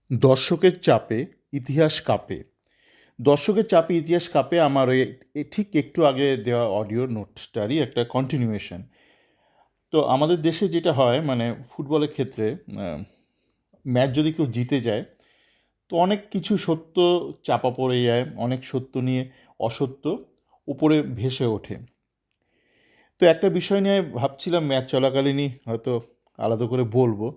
দর্শকের চাপে ইতিহাস কাঁপে। দর্শকের চাপে ইতিহাস কাঁপে আমার ওই ঠিক একটু আগে দেওয়া অডিও নোটটারই একটা কন্টিনিউয়েশন। তো আমাদের দেশে যেটা হয় মানে ফুটবলের ক্ষেত্রে ম্যাচ যদি কেউ জিতে যায় তো অনেক কিছু সত্য চাপা পড়ে যায়, অনেক সত্য নিয়ে অসত্য উপরে ভেসে ওঠে। তো একটা বিষয় নিয়ে ভাবছিলাম ম্যাচ চলাকালীনই হয়তো আলাদা করে বলবো।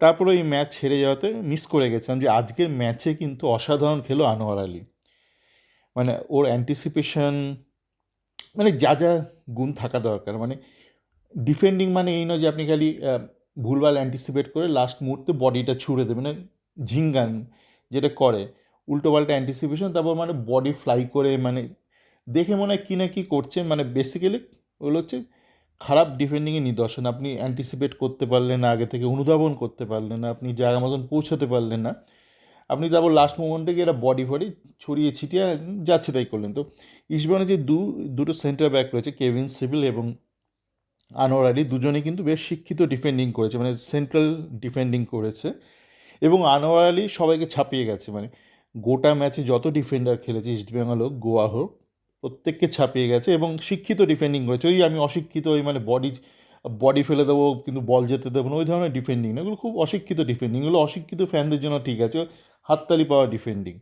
তারপরে ওই ম্যাচ হেরে যাওয়াতে মিস করে গেছিলাম যে আজকের ম্যাচে কিন্তু অসাধারণ খেলো আনোয়ার আলী। মানে ওর অ্যান্টিসিপেশন, মানে যা যা গুণ থাকা দরকার, মানে ডিফেন্ডিং মানে এই নয় যে আপনি খালি ভুলভাল অ্যান্টিসিপেট করে লাস্ট মুহূর্তে বডিটা ছুঁড়ে দেবে, মানে ঝিঙ্গান যেটা করে উল্টোপাল্টা অ্যান্টিসিপেশন, তারপর মানে বডি ফ্লাই করে, মানে দেখে মনে হয় কী না কী করছে, মানে বেসিক্যালি ওগুলো হচ্ছে খারাপ ডিফেন্ডিংয়ের নিদর্শন। আপনি অ্যান্টিসিপেট করতে পারলেন না, আগে থেকে অনুধাবন করতে পারলেন না, আপনি জায়গা মতন পৌঁছাতে পারলেন না, আপনি তারপর লাস্ট মোমেন্টে গিয়ে একটা বডি ফডি ছড়িয়ে ছিটিয়ে যাচ্ছে তাই করলেন। তো ইস্টবেঙ্গলে যে দুটো সেন্টার ব্যাক রয়েছে, কেভিন সিভিল এবং আনোয়ার আলী, দুজনেই কিন্তু বেশ শিক্ষিত ডিফেন্ডিং করেছে, মানে সেন্ট্রাল ডিফেন্ডিং করেছে। এবং আনোয়ার আলী সবাইকে ছাপিয়ে গেছে, মানে গোটা ম্যাচে যত ডিফেন্ডার খেলেছে ইস্টবেঙ্গল হোক গোয়া হোক প্রত্যেককে ছাপিয়ে গেছে এবং শিক্ষিত ডিফেন্ডিং করেছে। ওই আমি অশিক্ষিত, ওই মানে বডি বডি ফেলে দেবো কিন্তু বল যেতে দেবো না, ওই ধরনের ডিফেন্ডিং না, এগুলো খুব অশিক্ষিত ডিফেন্ডিং, এগুলো অশিক্ষিত ফ্যানদের জন্য ঠিক আছে, হাততালি পাওয়া ডিফেন্ডিং।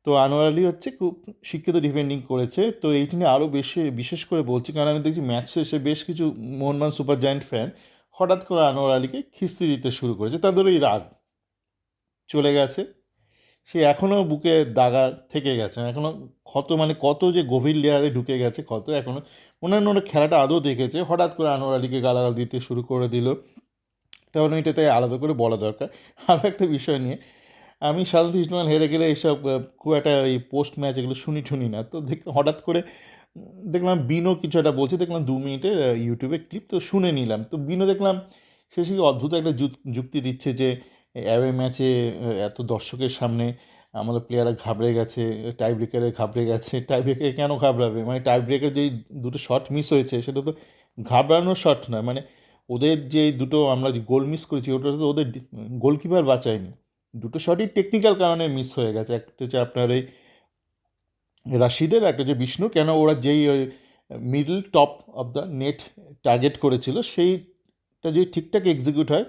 তো আনোয়ার আলী হচ্ছে খুব শিক্ষিত ডিফেন্ডিং করেছে। তো এইটি নিয়ে আরও বেশি বিশেষ করে বলছি কারণ আমি দেখছি ম্যাচ শেষে বেশ কিছু মোহনবাগান সুপার জায়ান্ট ফ্যান হঠাৎ করে আনোয়ার আলীকে খিস্তি দিতে শুরু করেছে, তাদের ওই রাগ চলে গেছে, সে এখনও বুকে দাগা থেকে গেছে, এখনও ক্ষত, মানে কত যে গভীর লেয়ারে ঢুকে গেছে ক্ষত এখনও। মনে হয় না ওরা খেলাটা আদৌ দেখেছে, হঠাৎ করে আনোয়ার আলীকে গালাগাল দিতে শুরু করে দিল। তাহলে এটা তাই আলাদা করে বলা দরকার। আরও একটা বিষয় নিয়ে, আমি সাধারণত ইস্টবেঙ্গল হেরে গেলে এইসব খুব একটা এই পোস্ট ম্যাচ এগুলো শুনি না, তো হঠাৎ করে দেখলাম বিনো কিছু একটা বলছে, দেখলাম 2 মিনিটের ইউটিউবে ক্লিপ, তো শুনে নিলাম। তো বিনো দেখলাম শেষে কি অদ্ভুত একটা যুক্তি দিচ্ছে যে অ্যাওয়ে ম্যাচে এত দর্শকের সামনে আমাদের প্লেয়াররা ঘাবড়ে গেছে, টাই ব্রেকারে ঘাবড়ে গেছে। টাই ব্রেকারে কেন ঘাবড়াবে, মানে টাই ব্রেকার যেই দুটো শট মিস হয়েছে সেটা তো ঘাবড়ানোর শট নয়, মানে ওদের যে দুটো আমরা যে গোল মিস করেছি ওটা তো ওদের গোলকিপার বাঁচায়নি, দুটো শটই টেকনিক্যাল কারণে মিস হয়ে গেছে। একটা হচ্ছে আপনার এই রাশিদের, একটা হচ্ছে বিষ্ণু, কেন ওরা যেই ওই middle top of the net target করেছিল সেইটা যদি ঠিকঠাক এক্সিকিউট হয়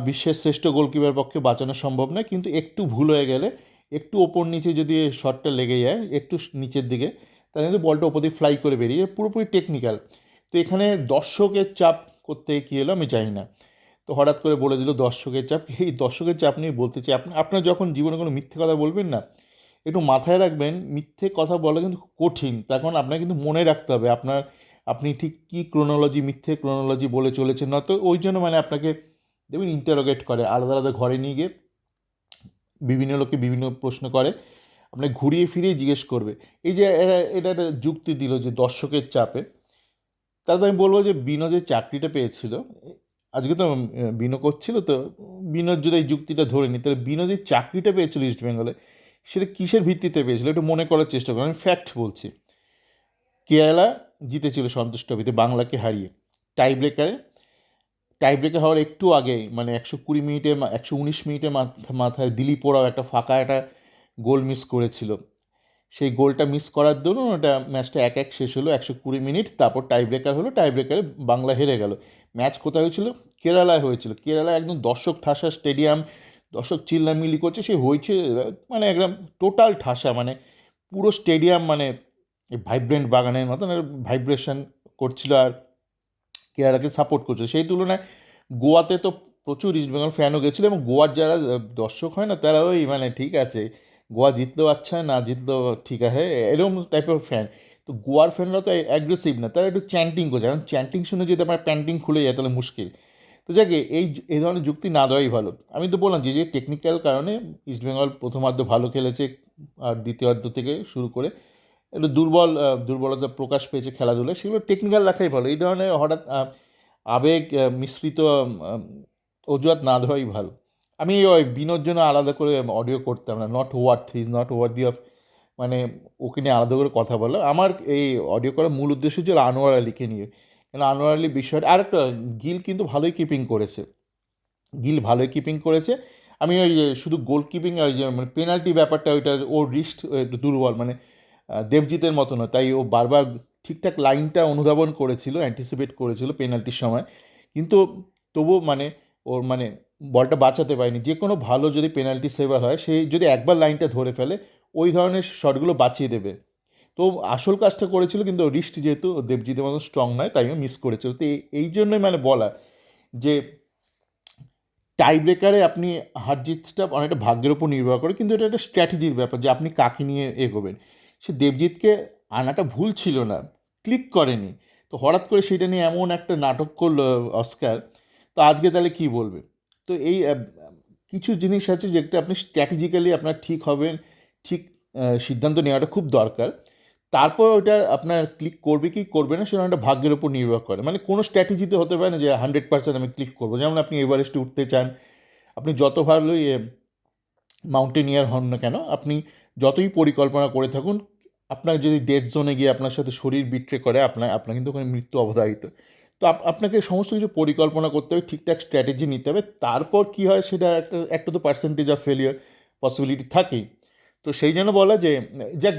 বিশ্বের শ্রেষ্ঠ গোলকিপার পক্ষে বাঁচানো সম্ভব নয়, কিন্তু একটু ভুল হয়ে গেলে, একটু ওপর নিচে যদি শটটা লেগে যায় একটু নিচের দিকে, তাহলে কিন্তু বলটা ওপর দিয়ে ফ্লাই করে বেরিয়ে পুরোপুরি টেকনিক্যাল। তো এখানে দর্শকের চাপ করতে কী এলো আমি জানি না, তো হঠাৎ করে বলে দিল দর্শকের চাপ। এই দর্শকের চাপ নিয়ে বলতে চাই, আপনার যখন জীবনে কোনো মিথ্যে কথা বলবেন না, একটু মাথায় রাখবেন মিথ্যে কথা বলা কিন্তু খুব কঠিন, তখন আপনার কিন্তু মনে রাখতে হবে আপনি ঠিক কী ক্রোনোলজি, মিথ্যে ক্রোনোলজি বলে চলেছেন, নয়তো ওই জন্য মানে আপনাকে দেখবেন ইন্টারোগেট করে, আলাদা আলাদা ঘরে নিয়ে গিয়ে বিভিন্ন লোককে বিভিন্ন প্রশ্ন করে, আপনাকে ঘুরিয়ে ফিরিয়ে জিজ্ঞেস করবে। এই যে এটা একটা যুক্তি দিল যে দর্শকের চাপে, তাহলে তো আমি বলবো যে বিনো যে চাকরিটা পেয়েছিল, আজকে তো বিনো করছিল, তো বিনোর যদি এই যুক্তিটা ধরে নিই, তাহলে বিনো যে চাকরিটা পেয়েছিল ইস্ট বেঙ্গলে সেটা কিসের ভিত্তিতে পেয়েছিল একটু মনে করার চেষ্টা করুন। আমি ফ্যাক্ট বলছি, কেরালা জিতেছিল সন্তোষ ট্রফিতে বাংলাকে হারিয়ে টাই ব্রেকারে। টাই ব্রেকার হওয়ার একটু আগে মানে 120 মিনিটে 119 মিনিটের মাথায় দিলীপ ওরাও একটা ফাঁকা একটা গোল মিস করেছিল, সেই গোলটা মিস করার দরুন ওটা ম্যাচটা 1-1 শেষ হলো 120 মিনিট, তারপর টাই ব্রেকার হলো, টাই ব্রেকারে বাংলা হেরে গেল। ম্যাচ কোথায় হয়েছিল? কেরালায় হয়েছিল। কেরালায় একদম দর্শক ঠাসা স্টেডিয়াম, দর্শক চিল্লামিল্লি করছে, সে হয়েছে মানে একদম টোটাল ঠাসা, মানে পুরো স্টেডিয়াম মানে ভাইব্রেন্ট বাগানের মতন ভাইব্রেশন করছিল আর কেরালাকে সাপোর্ট করছিল। সেই তুলনায় গোয়াতে তো প্রচুর ইস্টবেঙ্গল ফ্যানও গেছিলো এবং গোয়ার যারা দর্শক হয় না তারা ওই মানে ঠিক আছে গোয়া জিতলেও আচ্ছা না জিতলেও ঠিক আছে এরকম টাইপের ফ্যান। তো গোয়ার ফ্যানরা তো অ্যাগ্রেসিভ না, তারা একটু চ্যান্টিং করছে, কারণ চ্যান্টিং শুনে যদি আমার প্যান্টিং খুলে যায় তাহলে মুশকিল। তো যাকে এই ধরনের যুক্তি না দেওয়াই ভালো। আমি তো বললাম যে টেকনিক্যাল কারণে ইস্টবেঙ্গল প্রথমার্ধ ভালো খেলেছে আর দ্বিতীয়ার্ধ থেকে শুরু করে একটু দুর্বলতা প্রকাশ পেয়েছে খেলাধুলায়, সেগুলো টেকনিক্যাল রাখাই ভালো। এই ধরনের হঠাৎ আবেগ মিশ্রিত অজুহাত না দেওয়াই ভালো। আমি ওই বিনোর জন্য আলাদা করে অডিও করতাম না, not worth, is not worthy of, মানে ওকে নিয়ে আলাদা করে কথা বলা। আমার এই অডিও করার মূল উদ্দেশ্য ছিল আনোয়ার আলীকে নিয়ে, কেন আনোয়ার আলী বিষয়টা আর একটা, গিল কিন্তু ভালোই কিপিং করেছে, গিল ভালোই কিপিং করেছে। আমি ওই যে শুধু গোলকিপিং ওই যে মানে পেনাল্টি ব্যাপারটা ওইটা ওর রিস্ট একটু দুর্বল, মানে দেবজিতের মতো না, তাই ও বারবার ঠিকঠাক লাইনটা অনুধাবন করেছিল, অ্যান্টিসিপেট করেছিল পেনাল্টির সময়, কিন্তু তবুও মানে ওর মানে বলটা বাঁচাতে পারেনি। যে কোনো ভালো যদি পেনাল্টি সেভার হয়, সে যদি একবার লাইনটা ধরে ফেলে ওই ধরনের শটগুলো বাঁচিয়ে দেবে। তো আসল কাজটা করেছিল, কিন্তু রিস্ট যেহেতু দেবজিতের মতো স্ট্রং নয় তাই মিস করেছিল। তো এই জন্যই মানে বলা যে টাই ব্রেকারে আপনি হার জিতটা অনেকটা ভাগ্যের উপর নির্ভর করে, কিন্তু এটা একটা স্ট্র্যাটেজির ব্যাপার যে আপনি কাকে নিয়ে এগোবেন। সে দেবজিৎকে আনাটা ভুল ছিল না, ক্লিক করেনি, তো হঠাৎ করে সেটা নিয়ে এমন একটা নাটক করলো অস্কার। তো আজকে তাহলে কি বলবে? তো এই কিছু জিনিস আছে যেটা আপনি স্ট্র্যাটেজিক্যালি আপনার ঠিক হবেন, ঠিক সিদ্ধান্ত নেওয়াটা খুব দরকার। তারপর ওটা আপনার ক্লিক করবে কি করবে না সেটা একটা ভাগ্যের উপর নির্ভর করে। মানে কোনো স্ট্র্যাটেজিতে হতে পারে না যে 100% আমি ক্লিক করবো। যেমন আপনি এভারেস্টে উঠতে চান, আপনি যত ভালোই মাউন্টেনিয়ার হন না কেন, আপনি যতই পরিকল্পনা করে থাকুন, আপনার যদি ডেথ জোনে গিয়ে আপনার সাথে শরীর বিট্রে করে, আপনার কিন্তু ওখানে মৃত্যু অবধারিত। তো আপনাকে সমস্ত কিছু পরিকল্পনা করতে হবে, ঠিকঠাক স্ট্র্যাটেজি নিতে হবে, তারপর কি হয় সেটা একটা তো পার্সেন্টেজ অফ ফেলিয়ার পসিবিলিটি থাকেই। তো সেই জন্য বলা যে যাক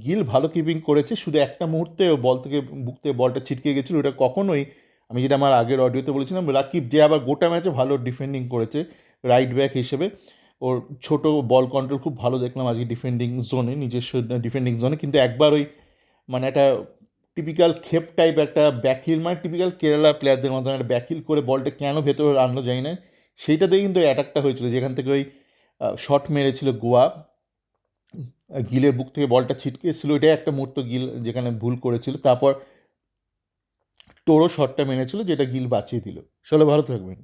গিল ভালো কিপিং করেছে, শুধু একটা মুহূর্তে ও বল থেকে বুক থেকে বলটা ছিটকে গেছিলো, ওটা কখনোই আমি যেটা আমার আগের অডিওতে বলেছিলাম, রাকিব যে আবার গোটা ম্যাচে ভালো ডিফেন্ডিং করেছে রাইট ব্যাক হিসেবে, ওর ছোট বল কন্ট্রোল খুব ভালো দেখলাম আজকে ডিফেন্ডিং জোনে, নিজস্ব ডিফেন্ডিং জোনে। কিন্তু একবার ওই মানে একটা টিপিক্যাল খেপ টাইপ একটা ব্যাকহিল, মানে টিপিক্যাল কেরালা প্লেয়ারদের মতন একটা ব্যাকহিল করে বলটা কেন ভেতরে আনলো জানি না, সেইটাতেই কিন্তু অ্যাটাকটা হয়েছিল, যেখান থেকে ওই শট মেরেছিল গোয়া, গিলের বুক থেকে বলটা ছিটকে এসেছিলো, এটাই একটা মুহূর্ত গিল যেখানে ভুল করেছিল। তারপর টোরো শটটা মেরেছিল যেটা গিল বাঁচিয়ে দিল। চলো, ভালো থাকবেন।